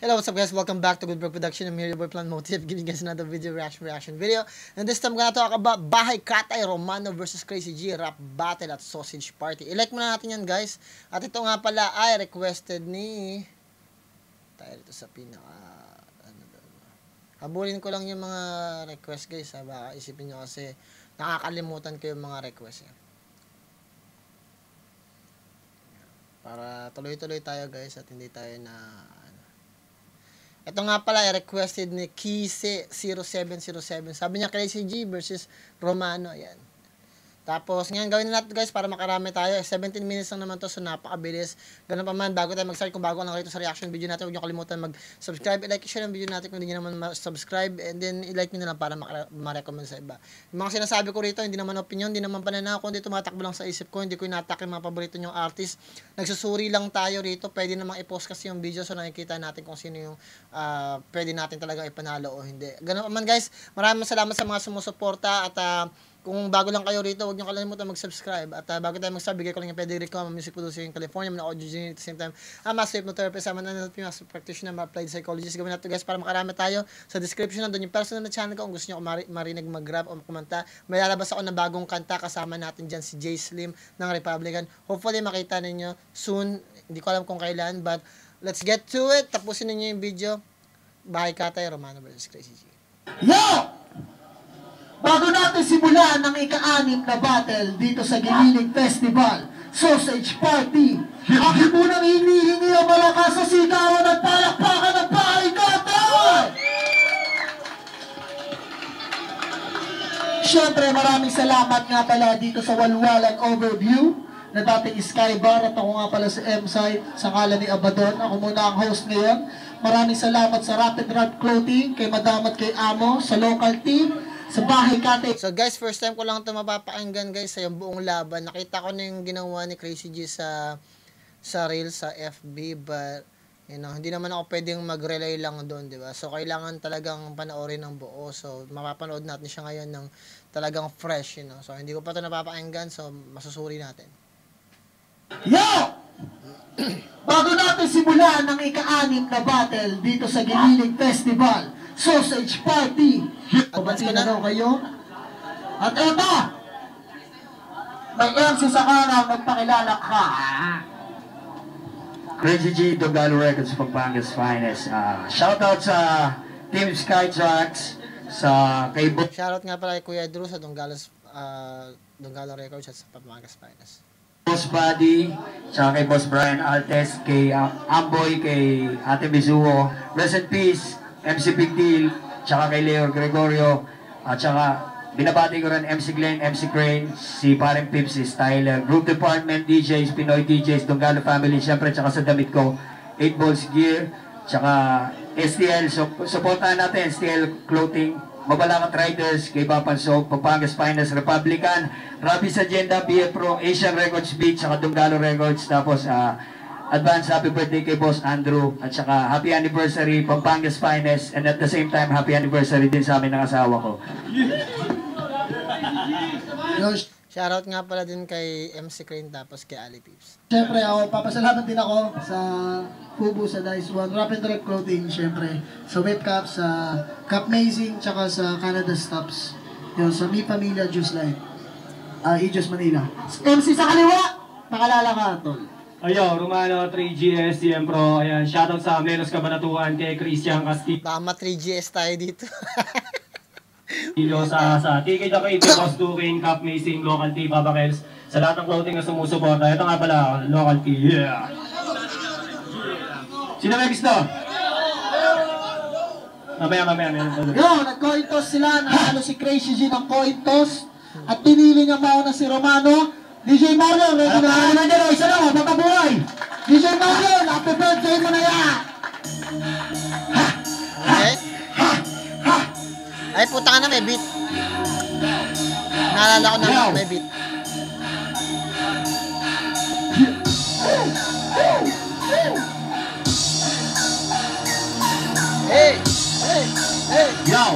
Hello, what's up guys? Welcome back to Good Bro Production. I'm here, your boy Plan Motive, giving you guys another video reaction video. And this time, we're gonna talk about Bahay Katay, Romano versus Crazy G, rap battle at sausage party. I-like muna natin yan guys. At ito nga pala ay requested ni... Tayo dito sa pinaka... Habulin ko lang yung mga request guys. Baka isipin nyo kasi nakakalimutan ko yung mga request. Para tuloy-tuloy tayo guys at hindi tayo na... Ito nga pala, requested ni Kise0707. Sabi niya, Crazy G versus Romano. Yan. Tapos, ngayon gawin na natin guys para makarami tayo. 17 minutes lang naman to, so napakabilis. Ganun pa man, bago tayo mag-start, kung bago lang rito sa reaction video natin, huwag niyo kalimutan mag-subscribe, i-like, share ang video natin kung hindi naman ma-subscribe, and then i-like nyo na lang para ma-recommend sa iba. Yung mga sinasabi ko rito, hindi naman opinion, hindi naman pananaw, kundi tumatakbo lang sa isip ko, hindi ko inatak yung mga paborito nyong artist. Nagsusuri lang tayo rito, pwede namang i-post kasi yung video, so nakikita natin kung sino yung pwede natin talaga ipanalo o hindi. Ganun pa man guys, maraming salamat sa mga sumusuporta at kung bago lang kayo rito, huwag niyo kalimutan mag-subscribe. At bago tayo mag-start, bigay ko lang yung pedigree ko. Music producer in California, mga audio engineer at the same time. Master hypnotherapist, master practitioner, applied psychologist. Gawin natin guys para makarami tayo. Sa description nandun yung personal na channel ko. Kung gusto niyo marinig mag-rap o kumanta, may lalabas ako ng bagong kanta. Kasama natin dyan si Jay Slim ng Republican. Hopefully makita ninyo soon. Hindi ko alam kung kailan, but let's get to it. Tapusin ninyo yung video. Bahay Katay, Romano versus Crazy G. Yo! Bago natin simulan ang ika-anim na battle dito sa Gililing Festival, Sausage Party, akin munang hinihingi ang malakas sa sigawan at palakpakan ng Bahay Katay! Siyempre, maraming salamat nga pala dito sa Walwalan Overview na dating Skybar at ako nga pala si M-Site sa ngalan ni Abaddon. Ako muna ang host ngayon. Maraming salamat sa Rapid Rap Clothing, kay Madam at kay Amo, sa local team, sa Bahay Katay. So guys, first time ko lang ito mapapakinggan guys sa yung buong laban. Nakita ko na yung ginawa ni Crazy G sa Reels, sa FB, but you know, hindi naman ako pwedeng mag-relay lang doon, di ba? So kailangan talagang panoorin ng buo. So mapapanood natin siya ngayon ng talagang fresh, you know. So hindi ko pa ito napapakinggan, so masusuri natin. Yo! Bago natin simulan ang ika-anim na battle dito sa Gililing Festival, Sausage Party. Pabati na daw kayo. At eto, may MC sa kanang nagpakilala ka. Crazy G, Dogalo Records, Pampanga's Finest. Shoutout sa Team Skytracks, sa kay Shoutout nga pala kay Kuya Drew sa Dongalo Records at sa Pampanga's Finest. Boss Buddy, tsaka kay Boss Brian Altes, kay Amboy, kay Ate Mizuho. Rest in peace, MC Big Deal, tsaka kay Leo Gregorio, at tsaka binabati ko rin MC Glenn, MC Crane, si Pareng Pips, si Styler, Group Department, DJs, Pinoy DJs, Dongalo Family, syempre tsaka sa damit ko, 8 Balls Gear, tsaka STL, supportahan natin, STL Clothing, Mabalangat Riders, kay Papan Soap, Pampanga's Finest, Republican, Rabi's Agenda, BF Pro, Asian Records Beat, tsaka Dongalo Records, tapos advance happy birthday kay Boss Andrew, at saka happy anniversary Pampanga's Finest, and at the same time happy anniversary din sa amin ng asawa ko. Shoutout nga pala din kay MC Crane tapos kay Ali Pips. Siyempre ako, papasalamat din ako sa Fubu, sa Dice One, Rapid Rap Clothing, siyempre, sa Whip Cap, sa Cap Amazing, tsaka sa Canada Stops, yun, sa Mi Familia Juice Line, Ijos Manila. MC sa kaliwa, pakalala ka, tol. Ayo, Romano 3GS, CM Pro. Ayan, shoutout sa Melos Cabanatuan kay Christian Castillo Baka 3GS tayo dito. sa TK Dakay, Boss Dukin, Cap Amazing, Local T, Papa Kels. Sa lahat ng clothing na sumusuporta. Ito nga pala, Local T. Yeah! Sino may gusto? Mamaya. Yo, nag-coin toss sila, nakalo si Crazy G ng coin toss, at pinili niya mauna si Romano. DJ Mario, ready na ako na dyan, isa lang, papabuhay. DJ Mario, happy birthday mo na yan. Okay? Ay, puta ka na, may beat. Naalala ko na may beat. Hey! Yo!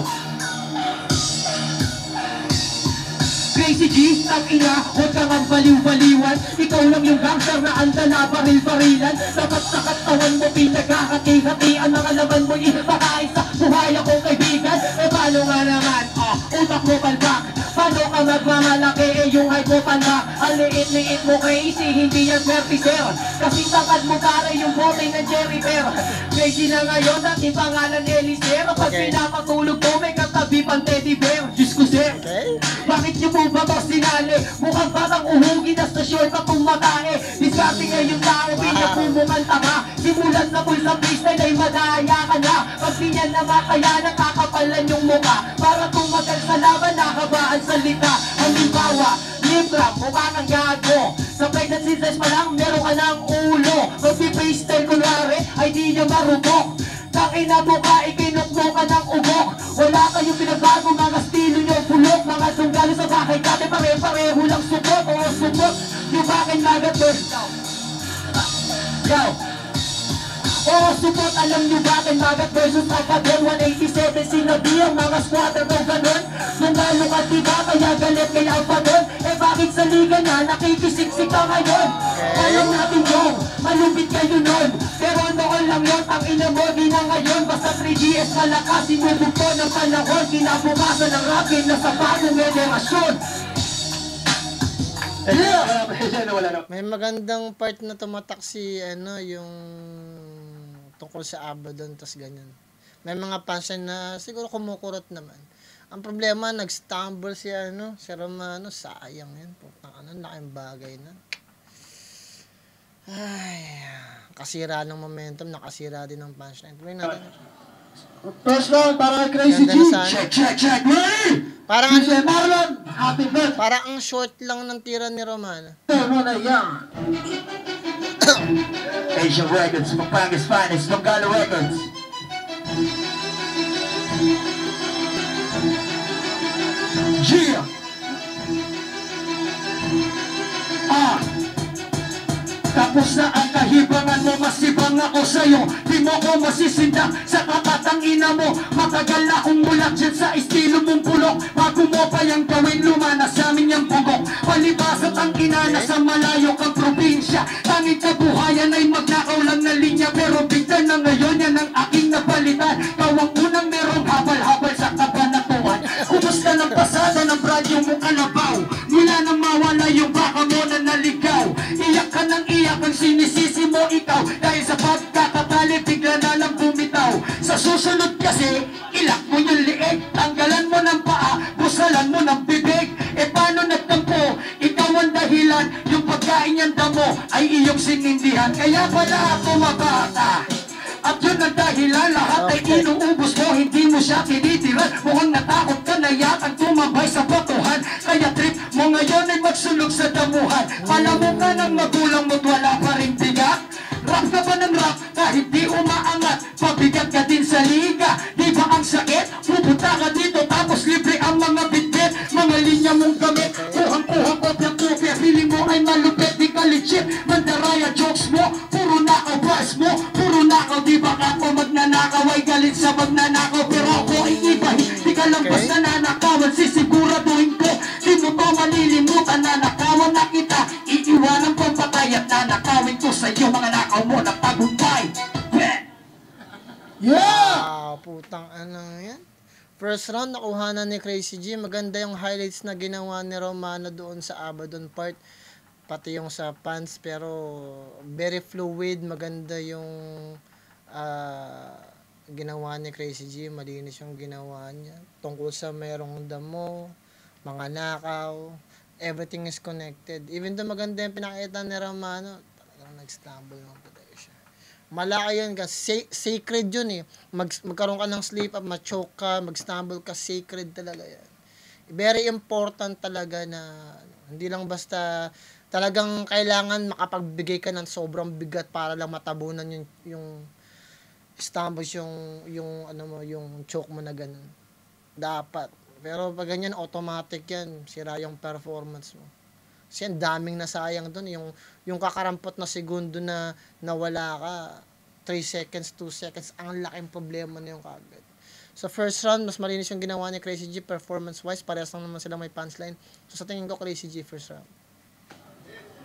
Crazy G, Tangina, huwag kang ang baliw-baliwan. Ikaw lang yung gangster na anda na baril-barilan. Dapat sa katawan mo pinagkakati-hatian. Mga laman mo ipakain sa buhay akong kaibigan. Eh paano nga naman, utak mo palpak. Paano ka magmamalaki, eh yung height mo palpak. Ang liit-liit mo crazy, hindi yan vertiser. Kasi takad mo para yung bote ng Jerry Bear. Crazy na ngayon, dati pangalan Elisir. Pag pinapatulog mo, may katabi pang teddy bear. Diyos ko sir, Okay? bakit niyo po ba ito sinali? Mukhang batang uhugin na sa short at tumatae. Diskarte ngayong tao, pinapumukan tanga. Simulan na po sa freestyle ay madaya ka na. Pag sinyan na makaya, nakakapalan yung muka. Para tumagal sa laban, nakabaan salita. Halimbawa, Libra, mukha kang gago. Sa pregnancy test pa lang, meron ka ng ulo. Magpi-freestyle kunwari, ay di niya marupok. Tangina mo ka, ikinukmo ka ng ugok. Wala kayong pinagbago, mga stilo nyo bulok. Mga sunggalo sa bahay, dati pare-pareho lang supot. O supot, yung bakin magat Yo! Oo, support, alam nyo bakit Magat versus Alphabet 187 sinabi ang mga squatter daw ganon. Nanalo ka diba kaya galit kay Alphabet. Eh bakit sa liga na nakikisiksik ka ngayon? Alam natin yun, malupit kayo nun. Pero noon lang yun, ang ina mo di na ngayon. Basta 3GS malakas, sinubugto ng panahon. Kinabukasan ng rapid na sa bagong generasyon. May magandang part na tumatak si, yung tungkol sa Abaddon, tas ganyan. May mga punchline na siguro kumukurot naman. Ang problema, nag-stumble si, si Romano, sayang yan. Putang laking bagay na. Ay, kasira ng momentum, nakasira din ng punchline. Tuloy natin. First round para kay Crazy G. Ganda na sana. Check. Ready? Parang, DJ Marlon, happy birthday. parang ang short lang ng tira ni Romano. Muna yan. Asian Records, Pampanga's Finest, Nogalo Records. Yeah. Tapos na ang kahibangan mo, masibang ako sa'yo. Di mo ko masisindak sa kapatang ina mo. Matagal na akong mulat dyan sa estilo mong bulok. Bago mo pa yung gawin, lumanas sa amin yung bugok. Palibasat ang inana sa malayo kang probinsya. Tanging kabuhayan ay magnakaw lang na linya. Pero bigla na ngayon yan ang aking napalitan. Kawang unang merong habal-habal sa kabanatuan. Kumusta ng pasada ng radyo mo kalabaw? Mula nang mawala yung baka mo na naligaw. Iyak ka ng iyak ang sinisisi mo ikaw. Dahil sa pagkakatali bigla na lang bumitaw. Sa susunod kasi, ilak mo yung liig. Tanggalan mo ng paa, busalan mo ng bibig. E paano nagtampo? Ikaw ang dahilan. Yung pagkain niyang damo ay iyong sinindihan. Kaya pala ako mabata. At yun ang dahilan, lahat ay inuubos mo, hindi mo siya tinitiran. Mukhang natakot ka na yatang tumambay sa batuhan. Kaya trip mo ngayon ay magsulog sa damuhan. Palamu ka ng magulang mo't wala pa rin bigat. Rap ka ba ng rap kahit di umaangat? Pabigat ka din sa liga, di ba ang sakit? Pupunta ka dito tapos libre ang mga bitbit. Mga linya mong gamit, kuhang-kuha kopya-kopya. Feeling mo ay malupit, di ka legit. Mandaraya jokes mo, puro nakaw bars mo. Puro nakaw, di ba ako magnanakaw? Ay galit sa magnanakaw, pero ako ay iba. Di ka lang basta nanakawan, sisiguraduhin ko. Di mo to malilimutan, nanakawan na kita. Iiwanan kong patay at nanakawin ko sa iyo. Mga nakaw mo na tagumpay. Yeah! Putang yan. First round, nakuha na ni Crazy G. Maganda yung highlights na ginawa ni Romano doon sa Abaddon part. Pati yung sa pants, pero very fluid. Maganda yung ginawa ni Crazy G. Malinis yung ginawa niya. Tungkol sa merong damo, mga nakaw, everything is connected. Even though maganda yung pinakita ni Romano, talagang nag-stumble ng patay siya. Malaki yun kasi sacred yun eh. Magkaroon ka ng slip up, ma-choke ka, mag-stumble ka, sacred talaga yan. Very important talaga na hindi lang basta talagang kailangan makapagbigay ka ng sobrang bigat para lang matabunan yung stumbles, yung choke mo na ganun. Dapat. Pero pag ganyan, automatic yan. Sira yung performance mo. Kasi ang daming nasayang doon. Yung kakarampot na segundo na nawala ka, 3 seconds, 2 seconds, ang laking problema na yung kagad. Sa first round, mas malinis yung ginawa ni Crazy G performance-wise. Parehas lang naman sila may punchline. So, sa tingin ko, Crazy G first round.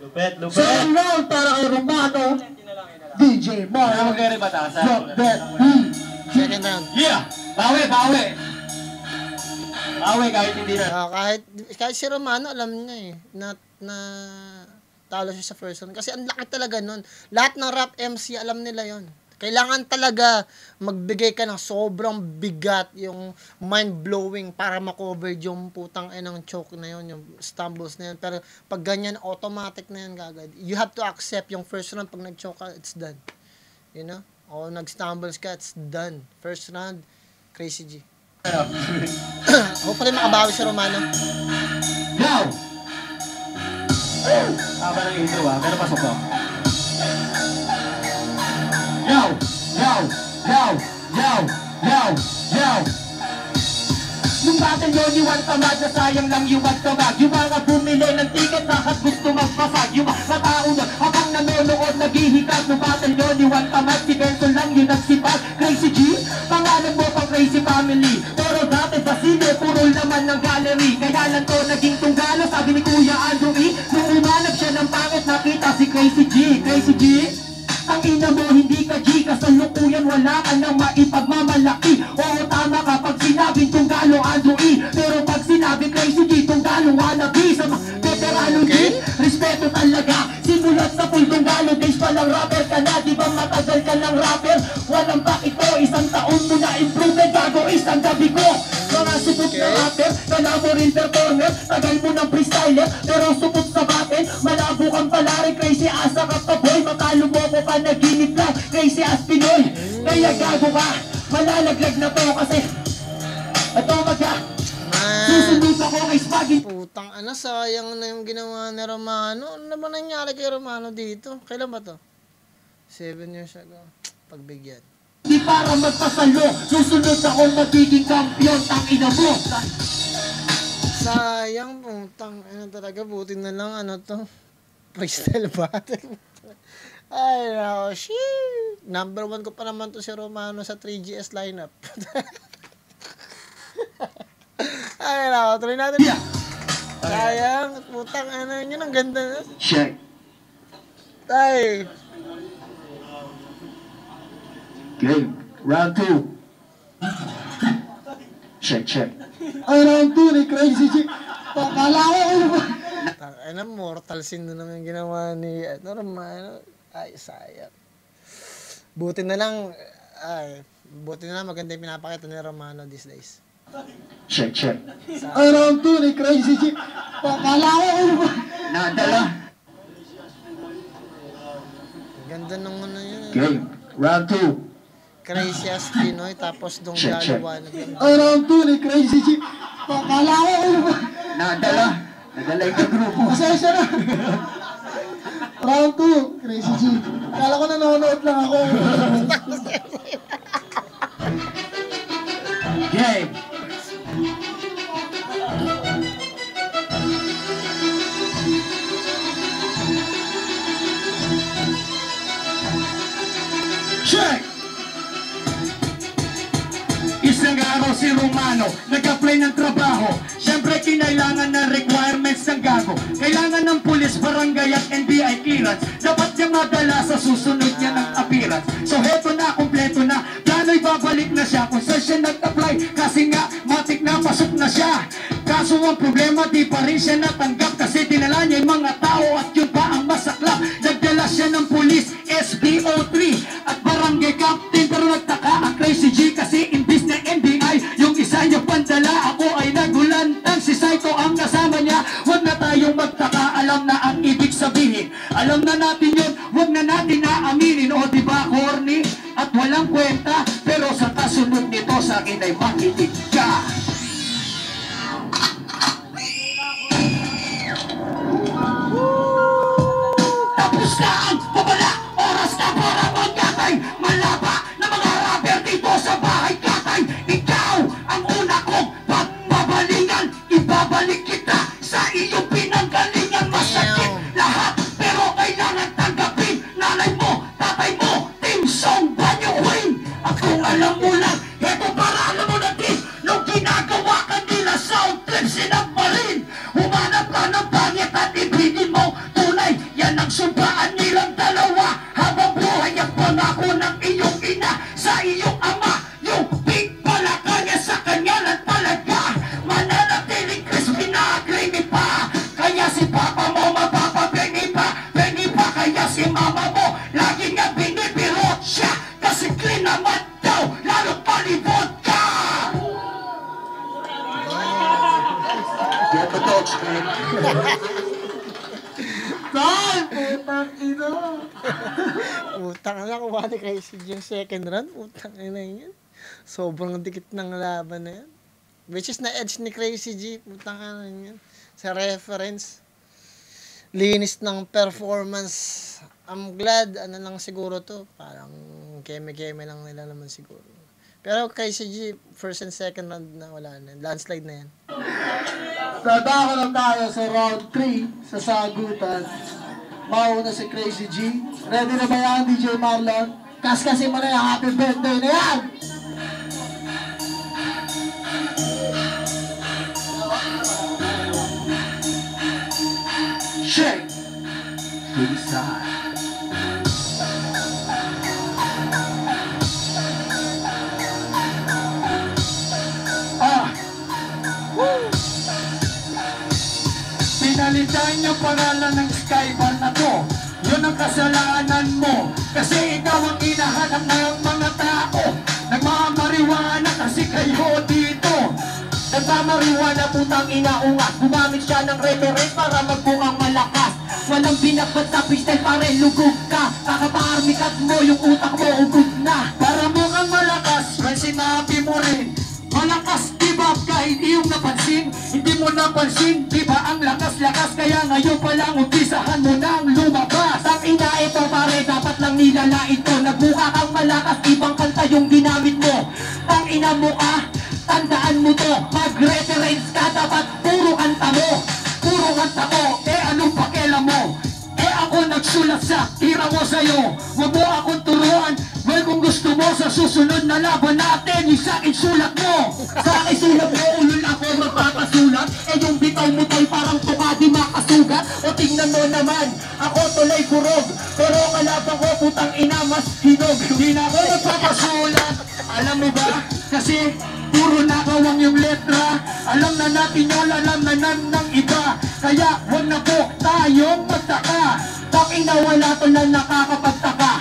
Lupet, lupet. Second round para kay Romano. DJ Mark. Drop that beat. Second round. Yeah! Bawi, bawi! Bawi kahit hindi na. Kahit si Romano, alam niya na talo siya sa first round. Kasi ang laki talaga nun. Lahat ng rap MC, alam nila yon. Kailangan talaga magbigay ka ng sobrang bigat, yung mind-blowing para makover yung putang ng choke na yun, yung stumbles na yun. Pero pag ganyan, automatic na yun kagad. You have to accept yung first round. Pag nag-choke ka, it's done. You know? O nag-stumbles ka, it's done. First round, Crazy G. Hopefully makabawi si Romano. Yo! Haba ng intro pero pasok ko. Yo! Yo! Yo! Yo! Yo! Yo! Nung battle yun, iwan tamad na sayang lang yung magtamag. Yung mga bumili ng ticket na at gusto magpasag. Yung mga tao na habang nanonood naghihikat. Nung battle yun, iwan tamad, si Benson lang yung nagsipag. Crazy G, pangalan mo pang Crazy Family. Pero dati Basile, puro laman ng gallery. Kaya lang to naging tunggalo, sabi ni Kuya Andrew E. Nung umanap siya ng pangit, nakita si Crazy G. Crazy G, ang ina mo hindi ka G, kasalukuyan wala ka nang maipagmamalaki. Oo tama ka pag sinabing tunggalo Andrew E. Pero pag sinabing Crazy G, tunggalo wannabe. Sa mga veterano G, respeto talaga. Simulat sa full tunggalo days pa lang rapper ka na. Di ba matagal ka ng rapper? Walang bakit ko, isang taon mo na improvement. Bago isang gabi ko, mga supot na rapper, kala mo rin performer. Tagal mo ng freestyler, pero supot sa batin. Malabo kang pala rin, crazy asa ka pa boy. Matalo mo ko panaginip lang, crazy as Pinoy. Kaya gago ka, malalaglag na to kasi ito magka susunod ako kay Spaggy. Putang sayang na yung ginawa ni Romano. Ano naman nangyari kay Romano dito? Kailan ba to? 7 years ago. Pagbigyan. Di para magpasalo, susunod ako magiging kampiyon. Tangina mo. Sayang, putang talaga. Buti na lang freestyle battle. Ay, nako, shit. Number 1 ko pa naman to si Romano sa 3GS lineup. Ay, nako, tuloy natin. Sayang, putang yun, ang ganda na. Check. Ay. Game. Round 2. Check, check. Ay, round 2 ni Crazy G. Pakala ko Mortal sin na naman yung ginawa ni Romano. Ay, sayang. Buti na lang maganda yung pinapakita ni Romano these days. Check, check. Ay, round 2 ni Crazy G. Pakala ko nadala. Ganda nung yun. Game. Round 2. Crazy as Pinoy, tapos dong Check, check. galawan. Ay, round 2 ni Crazy G. Pakala ko nadala. Nadala yung grupo. Pasensya na. Round 2, Crazy G. Kala ko nanonood lang ako. Game. Check! Isang araw si Romano, nag-apply ng trabaho. Siyempre kinailangan ng requirements ng gago. Kailangan ng pulis, barangay at NBI clearance. Dapat niya madala sa susunod niya ng appearance. So heto na, kompleto na. Plano'y babalik na siya kung saan siya nag-apply. Kasi nga, matik na, pasok na siya. Kaso ang problema, di pa rin siya natanggap. Kasi dinala niya yung mga tao at yun pa ang masaklap. Nagdala siya ng pulis, SBO3 at barangay captain. Pero nagtaka ang Crazy G kasi imbis na NBI, yung isa niya pandala. Ako ay nagulantang, si Saito ang kasama niya. Huwag na tayong magtaka, alam na ang ibig sabihin. Alam na natin yun, huwag na natin naaminin. O diba corny at walang kwenta, pero sa kasunod nito sa akin ay makinig ka. Tapos na ang babala, oras na para magkatay. Malapa na mga rapper dito sa bahay katay. Ikaw ang una kong pagbabalingan. Ibabalik kita sa iyong pinanggalingan. Masakit lahat pero kailangan tanggapin. Nanay mo, tatay mo, Team Song Banyo Queen. At kung alam mo lang, heto para alam mo na Kaya si mama mo, lagi nga binibirot siya. Kasi clean naman daw, lalo palibot ka. Get the dogs, man. Saan? Putang ina. Utang na kuha ni Crazy G yung second round. Utang na yan. Sobrang dikit ng laban na yan. Which is na-edge ni Crazy G. Utang na yan. Sa reference. Linis ng performance. I'm glad, ano lang siguro to. Parang keme-keme lang nila naman siguro. Pero Crazy G, first and second round na wala na. Landslide na yan. Dadako na tayo sa round 3 sa sagutan. Mauna si Crazy G. Ready na ba yan, DJ Marlon? Kaskasin mo na yung happy birthday na yan! Shake to the side. Pinalitan yung pangalan ng Skybar na to. Yun ang kasalanan mo. Kasi ikaw ang hinahanap ng mga tao. Nagmamariwana kasi kayo dito. Nagmamariwana putang inaungat. Gumamit siya ng reference para magbungang malakas. Walang binakbat sa pistol pare lugog ka. Kakaparmikat mo yung utak mo ugod na. Para mo kang malakas, may sinabi mo rin. Malakas diba kahit iyong napansin. Hindi mo napansin, diba ang lakas-lakas. Kaya ngayon pa lang umpisahan mo nang lumabas. Ang ina ito pare, dapat lang nilalait ko. Nagbuka kang malakas, ibang kanta yung ginamit mo. Ang ina mo ka, tandaan mo to. Mag-reference ka, dapat puro kanta mo. Puro kanta mo, anong pakialam mo? Ako nagsulat sa tira mo sa'yo. Huwag mo akong turuan. Well, kung gusto mo sa susunod na laban natin, yung sa'kin sulat mo. Sa akin sulat mo, ulul ako magpapasulat. Yung bitaw mo to'y parang tuka di makasugat. O tingnan mo naman, ako tuloy kurog. Pero kalaban ko putang ina mas hinog. Hindi na ako magpapasulat. Alam mo ba? Kasi puro nakawang yung letra. Alam na natin yun, alam na ng iba. Kaya huwag na po tayong magtaka. Taking na wala to lang nakakapagtaka.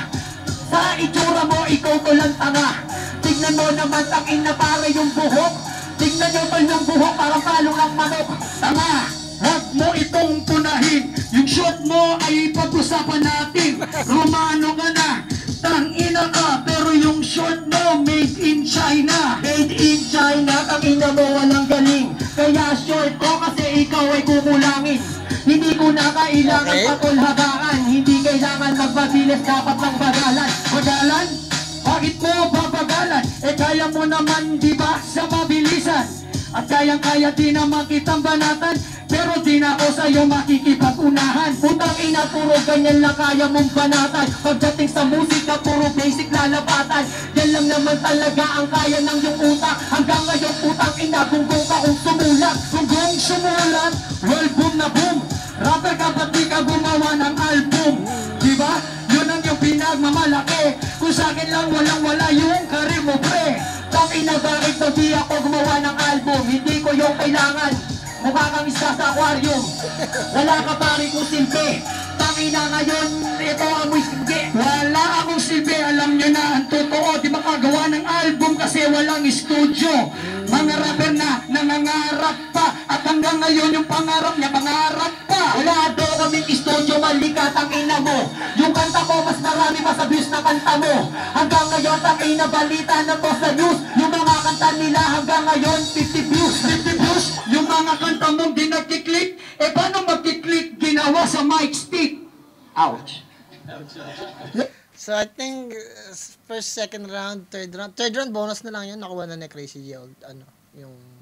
Sa itsura mo, ikaw to lang tanga. Tignan mo naman, taking na para yung buhok. Tignan nyo pa yung buhok, parang palong ng manok. Tanga, huwag mo itong punahin. Yung shot mo ay pag-usapan natin. Romano ka na, tangina ka. Pero yung shot mo, made in China. Made in China, tangina mo walang galing. Kaya short ko kasi ikaw ay kukulangin. Hindi ko na kailangan patulhagaan. Hindi kailangan magbabilis, dapat lang bagalan. Bagalan? Bakit mo babagalan? Kaya mo naman diba sa mabilisan. At kayang-kaya din naman kitang banatan. Pero di na ako sa'yo makikipag-unahan. Putang ina, puro ganyan lang kaya mong banatan. Pagdating sa musika, puro basic lalapatan. Yan lang naman talaga ang kaya ng iyong utak. Hanggang ngayon putang ina, gunggong ka kung sumulat. Gunggong sumulat, well boom na boom. Rapper ka ba't di ka gumawa ng album? Diba? Yun ang yung pinagmamalaki. Kung sa'kin lang walang-wala yung karir mo pre. Tangina, bakit daw di ako gumawa ng album? Hindi ko yung kailangan. Mukha kang isa sa aquarium. Wala ka pari kung silbi. Tangina ngayon, ito ang silbi. Wala akong silbi, alam nyo na ang totoo. Di makagawa ng album kasi walang studio. Mga rapper na nangangarap pa. At hanggang ngayon yung pangarap niya, pangarap pa. Wala daw kaming studio, mali ka, tangina mo. Yung kanta ko, mas marami pa sa views na kanta mo. Hanggang ngayon, tangina, balita na to sa news. Yung mga kanta nila hanggang ngayon, 50 views. 50 views, yung mga kanta mong di nagkiklik. Paano magkiklik ginawa sa mic stick? Ouch. So I think first, second round, third round bonus na lang yun. Nakuha na ni Crazy G ano,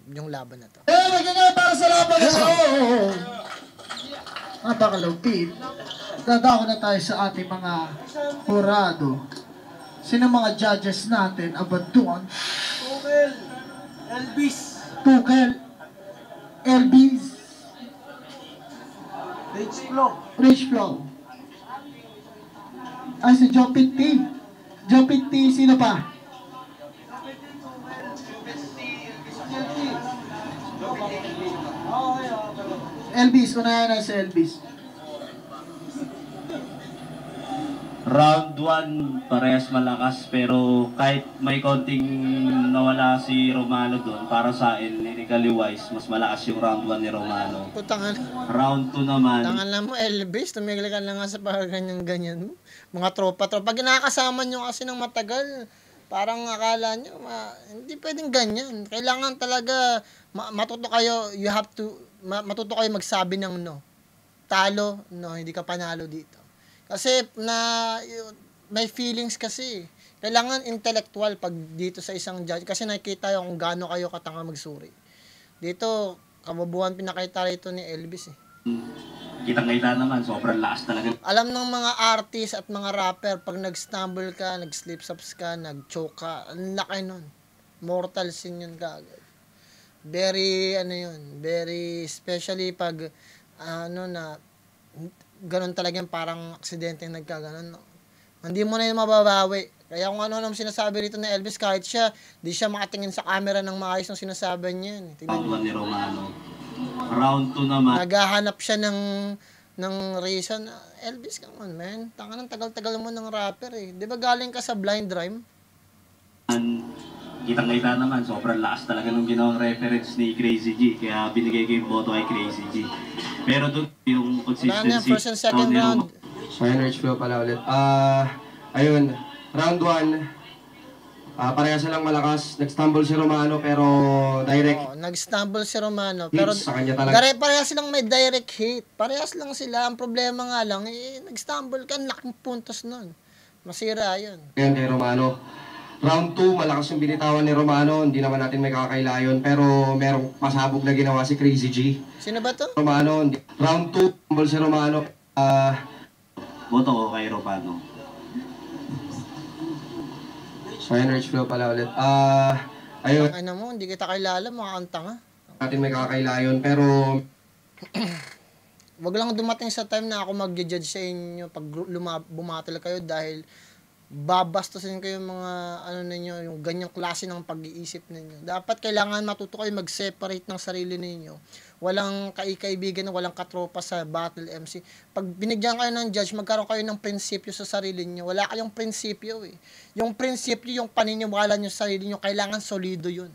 yung laban na to. Magiging para sa laban na ito. Napakalupit. Dadako na tayo sa ating mga hurado. Sino mga judges natin? Abaduan. Tukel. Elvis. Tukel. Elvis. Rich Flow. Rich Flow. Ay, si Jopit T. Jopit T, sino pa? Elvis, unahan na si Elvis. Round 1, parehas malakas, pero kahit may konting nawala si Romano doon, para sa akin, lyrically wise, mas malakas yung round 1 ni Romano. Putangan. Round 2 naman, Tangan lang mo, Elvis, tumigil ka na nga sa ganyan mo. Mga tropa. Pag kinakasama nyo kasi ng matagal, parang akala nyo, hindi pwedeng ganyan. Kailangan talaga, matuto kayo, matuto kayo magsabi ng no. Talo, no, hindi ka panalo dito. Kasi may feelings kasi. Kailangan intellectual pag dito sa isang judge. Kasi nakikita yung kung gaano kayo katanga magsuri. Dito, kabubuhan pinakita rito ni Elvis eh. kitang-kita naman, sobrang lakas talaga. Alam ng mga artist at mga rapper, pag nag-stumble ka, nag-slip-ups ka, nag-choke ka, ang laki nun. Mortal sin yun kagad. Very, very, especially pag, ganun talagang parang aksidente yung nagkaganon. No? Hindi mo na yun mababawi. Kaya kung ano sinasabi rito ni Elvis, kahit siya, di siya makatingin sa camera ng maayos ng sinasabi niya. Round 1 ni Romano. Round 2 naman. Naghahanap siya ng reason. Elvis, come on, man. Tanga ng tagal-tagal mo ng rapper eh. Di ba galing ka sa Blind Rhyme? Kitang-kita naman, sobrang lakas talaga nung ginawang reference ni Crazy G. Kaya binigay ko yung boto kay Crazy G. Pero doon, yung Wala na, consistency. first and second round. Energy flow pala ulit. Ayun, round 1. Parehas lang malakas. Nag-stumble si Romano pero direct. Nag-stumble si Romano. Pero Sa kanya talaga. parehas silang may direct hit. Parehas lang sila. Ang problema nga lang, nag-stumble ka, laking puntos nun. Masira yun. Yan kay Romano. Round 2, malakas yung binitawan ni Romano. Hindi naman natin may kakailayon. Pero merong pasabog na ginawa si Crazy G. Sino ba to? Romano. Round 2, stumble si Romano. Boto ko kay Romano. Energy flow pala ulit. Ayun, Ay na mo, hindi kita kilala, makakanta nga. natin may kakailayon. Pero Wag lang dumating sa time na ako mag-judge sa inyo pag bumatal kayo dahil babastusin kayo mga ninyo, yung ganyang klase ng pag-iisip ninyo. Dapat kailangan matuto kayo mag-separate ng sarili ninyo. Walang kaibigan, walang katropa sa battle MC. Pag binigyan kayo ng judge, magkaroon kayo ng prinsipyo sa sarili niyo. Wala kayong prinsipyo eh. Yung prinsipyo, yung paniniwala niyo sa sarili niyo, kailangan solido yun.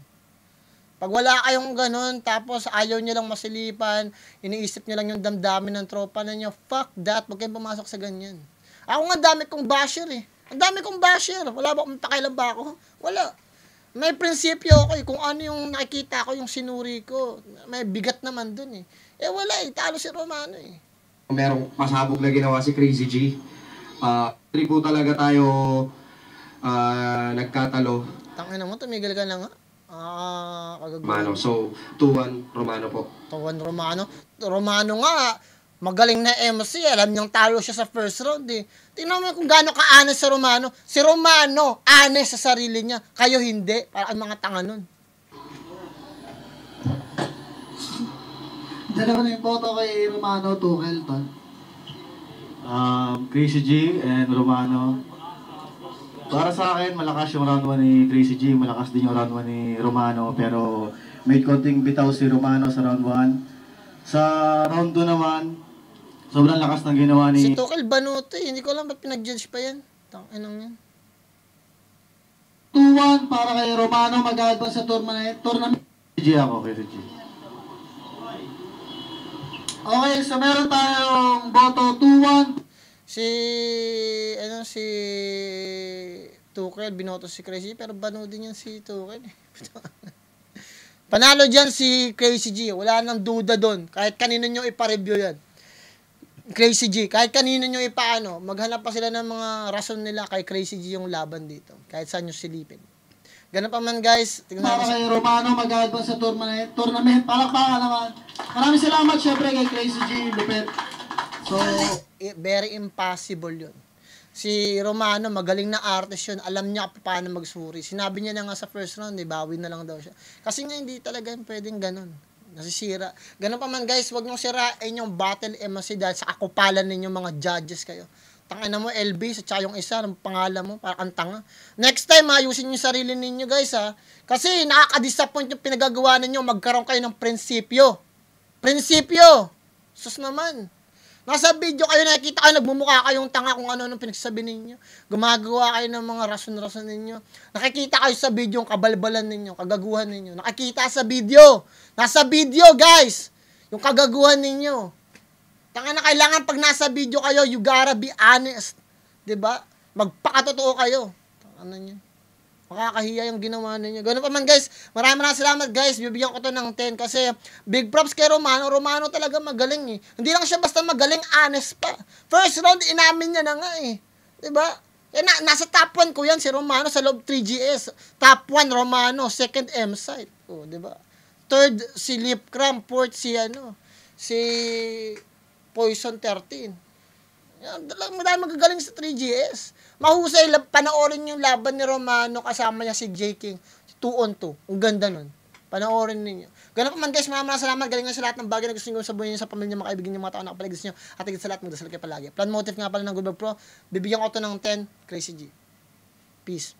Pag wala kayong ganun, tapos ayaw niyo lang masilipan, iniisip niyo lang yung damdamin ng tropa ninyo, fuck that, huwag kayong pumasok sa ganyan. Ako nga dami kong basher eh. Ang dami kong basher. Wala ba akong pakialam ba ako? Wala. May prinsipyo ako eh. Kung ano yung nakikita ko, yung sinuri ko. May bigat naman dun eh. Wala eh. Talo si Romano eh. merong pasabog na ginawa si Crazy G. Tripo talaga tayo nagkatalo. Tangin na mo, tumigil ka na nga. Romano. So, 2-1 Romano po. Tawan Romano. Romano nga, magaling na MC. Alam niyang talo siya sa first round eh. Tingnan mo kung gaano ka-honest sa Romano. Si Romano, honest sa sarili niya. Kayo hindi. Parang mga tanga nun. Dalawa na yung boto kay Romano, Tuchel, Ton. Crazy G and Romano. Para sa akin, malakas yung round 1 ni Crazy G, malakas din yung round 1 ni Romano, pero may konting bitaw si Romano sa round 1. Sa round 2 naman, sobrang lakas ng ginawa ni... Si Tuchel Banuto eh. Hindi ko alam ba't pinag-judge pa yan. Tanginang yan. 2-1 para kay Romano, mag-advance sa tournament. Crazy G ako, Crazy G. Okay, so meron tayong boto 2-1. Si Tuchel, binoto si Crazy, pero bano din yan si Tuchel eh. Panalo dyan si Crazy G, wala nang duda doon. Kahit kanino nyo ipa-review yan. Crazy G, kahit kanino nyo ipaano, maghanap pa sila ng mga rason nila kay Crazy G yung laban dito. Kahit saan nyo silipin. Ganun pa man guys. Tingnan Para natin. kay Romano, mag-advance sa tournament. Palakpakan naman. Maraming salamat syempre kay Crazy G, Lupet. So, Very impossible yun. Si Romano, magaling na artist yun. Alam niya paano magsuri. Sinabi niya na nga sa first round, bawi na lang daw siya. Kasi nga hindi talaga pwedeng ganun. Nasisira. Ganun pa man guys, wag niyong sirain yung battle MC dahil sa akupalan ninyo mga judges kayo. Tangina mo, LB, at saka yung isa, ang pangalan mo, parang ang tanga. Next time, ayusin yung sarili ninyo guys ha. Kasi nakaka-disappoint yung pinagagawa ninyo, magkaroon kayo ng prinsipyo. Prinsipyo! Sus naman. Nasa video kayo, nakikita kayo, nagmumukha kayong tanga kung ano-ano pinagsasabi ninyo. Gumagawa kayo ng mga rason-rason ninyo. Nakikita kayo sa video yung kabalbalan ninyo, kagaguhan ninyo. Nakikita sa video. Nasa video, guys. Yung kagaguhan ninyo. Tanga na, kailangan pag nasa video kayo, you gotta be honest. 'Di ba? Magpakatotoo kayo. Ano niyo? Makakahiya yung ginawa ninyo. Ganun pa man, guys. Maraming salamat, guys. Bibigyan ko to ng 10 kasi big props kay Romano. Romano talaga magaling eh. Hindi lang siya basta magaling, honest pa. First round, inamin niya na nga eh. Diba? Nasa top 1 ko yan si Romano sa loob 3GS. Top 1 Romano, second M-site. Oh, diba? Third si Lip Cram, fourth si Poison 13. Madami magagaling sa 3GS. Mahusay, panoorin yung laban ni Romano kasama niya si J. King. 2-on-2. Ang ganda nun. Panoorin ninyo. Ganun pa man, guys, maraming salamat. Galing nga sa lahat ng bagay na gusto nyo sa buhay nyo, sa pamilya, mga kaibigan nyo, mga tao na kapaligid nyo. At higit sa lahat, magdasal kayo palagi. Plan motive nga pala ng Good Pro. Bibigyan ko to ng 10. Crazy G. Peace.